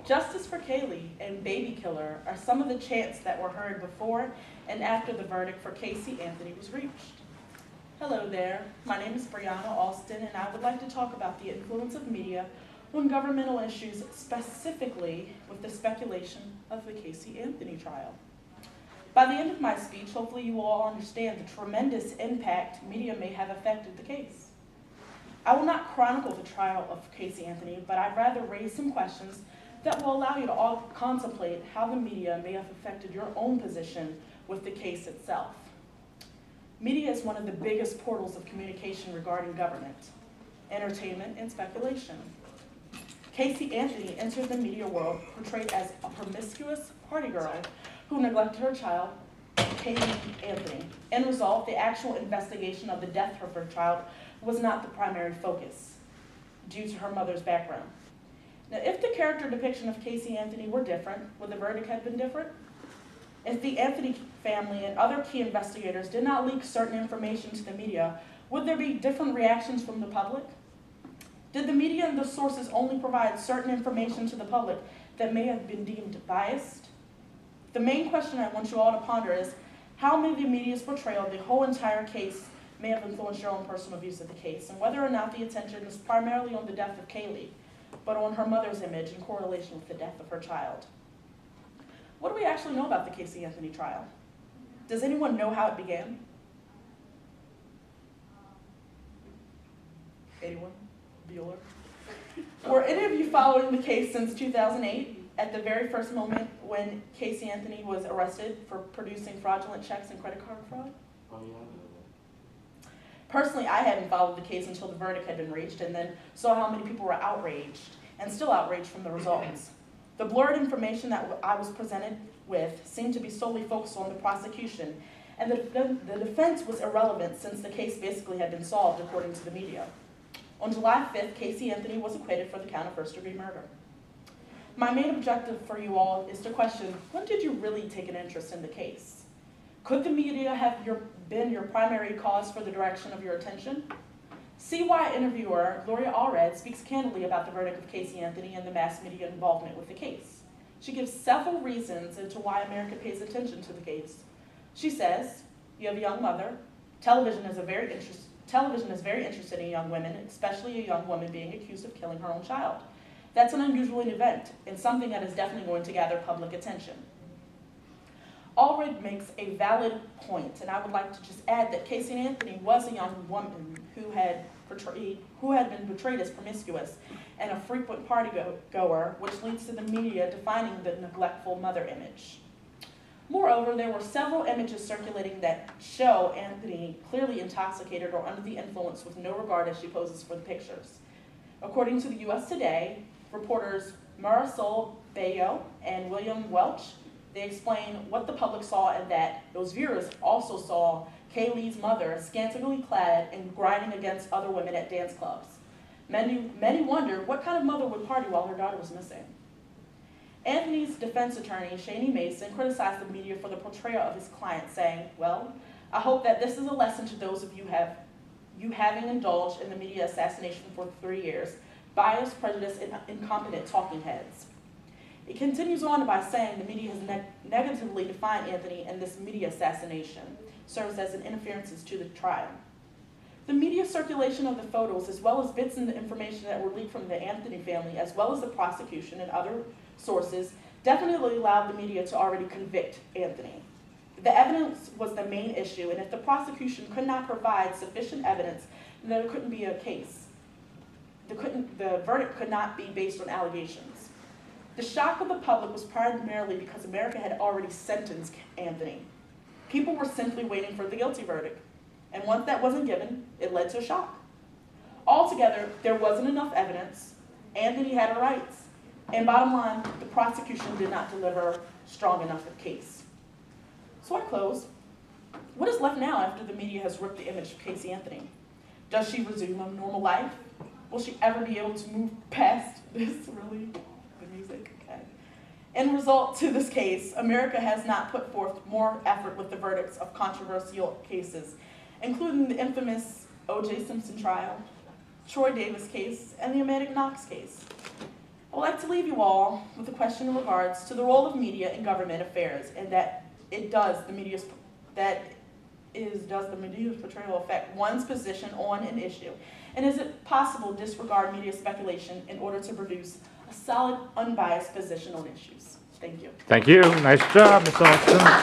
Justice for Kaylee and Baby Killer are some of the chants that were heard before and after the verdict for Casey Anthony was reached. Hello there, my name is Brianna Alston, and I would like to talk about the influence of media on governmental issues, specifically with the speculation of the Casey Anthony trial. By the end of my speech, hopefully you will all understand the tremendous impact media may have affected the case. I will not chronicle the trial of Casey Anthony, but I'd rather raise some questions that will allow you to all contemplate how the media may have affected your own position with the case itself. Media is one of the biggest portals of communication regarding government, entertainment, and speculation. Casey Anthony entered the media world portrayed as a promiscuous party girl who neglected her child, Kaylee Anthony. End result, the actual investigation of the death of her child was not the primary focus due to her mother's background. Now, if the character depiction of Casey Anthony were different, would the verdict have been different? If the Anthony family and other key investigators did not leak certain information to the media, would there be different reactions from the public? Did the media and the sources only provide certain information to the public that may have been deemed biased? The main question I want you all to ponder is, how may the media's portrayal of the whole entire case may have influenced your own personal views of the case, and whether or not the attention is primarily on the death of Kaylee, but on her mother's image in correlation with the death of her child. What do we actually know about the Casey Anthony trial? Does anyone know how it began? Anyone? Bueller? Were any of you following the case since 2008, at the very first moment when Casey Anthony was arrested for producing fraudulent checks and credit card fraud? Oh, yeah. Personally, I hadn't followed the case until the verdict had been reached, and then saw how many people were outraged, and still outraged from the results. The blurred information that I was presented with seemed to be solely focused on the prosecution, and the defense was irrelevant since the case basically had been solved according to the media. On July 5th, Casey Anthony was acquitted for the count of first-degree murder. My main objective for you all is to question, when did you really take an interest in the case? Could the media have been your primary cause for the direction of your attention? CY interviewer Gloria Allred speaks candidly about the verdict of Casey Anthony and the mass media involvement with the case. She gives several reasons into why America pays attention to the case. She says, you have a young mother. Television is very interested in young women, especially a young woman being accused of killing her own child. That's an unusual event and something that is definitely going to gather public attention. Allred makes a valid point, and I would like to just add that Casey Anthony was a young woman who had been portrayed as promiscuous and a frequent party goer, which leads to the media defining the neglectful mother image. Moreover, there were several images circulating that show Anthony clearly intoxicated or under the influence with no regard as she poses for the pictures. According to the U.S. Today, reporters Marisol Bayo and William Welch, they explain what the public saw and that those viewers also saw Kaylee's mother scantily clad and grinding against other women at dance clubs. Many wondered what kind of mother would party while her daughter was missing. Anthony's defense attorney, Shani Mason, criticized the media for the portrayal of his client, saying, well, I hope that this is a lesson to those of you having indulged in the media assassination for 3 years, biased, prejudiced, and incompetent talking heads. It continues on by saying the media has negatively defined Anthony, and this media assassination serves as an interference to the trial. The media circulation of the photos, as well as bits of the information that were leaked from the Anthony family, as well as the prosecution and other sources, definitely allowed the media to already convict Anthony. The evidence was the main issue, and if the prosecution could not provide sufficient evidence, then there couldn't be a case. The verdict could not be based on allegations. The shock of the public was primarily because America had already sentenced Anthony. People were simply waiting for the guilty verdict, and once that wasn't given, it led to a shock. Altogether, there wasn't enough evidence. Anthony had rights, and bottom line, the prosecution did not deliver strong enough a case. So I close. What is left now after the media has ripped the image of Casey Anthony? Does she resume a normal life? Will she ever be able to move past this really? Music, okay. In result to this case, America has not put forth more effort with the verdicts of controversial cases, including the infamous O.J. Simpson trial, Troy Davis case, and the Amanda Knox case. I would like to leave you all with a question in regards to the role of media in government affairs, and that does the media's portrayal affect one's position on an issue? And is it possible to disregard media speculation in order to produce a solid, unbiased position on issues? Thank you. Thank you. Nice job, Ms. Austin.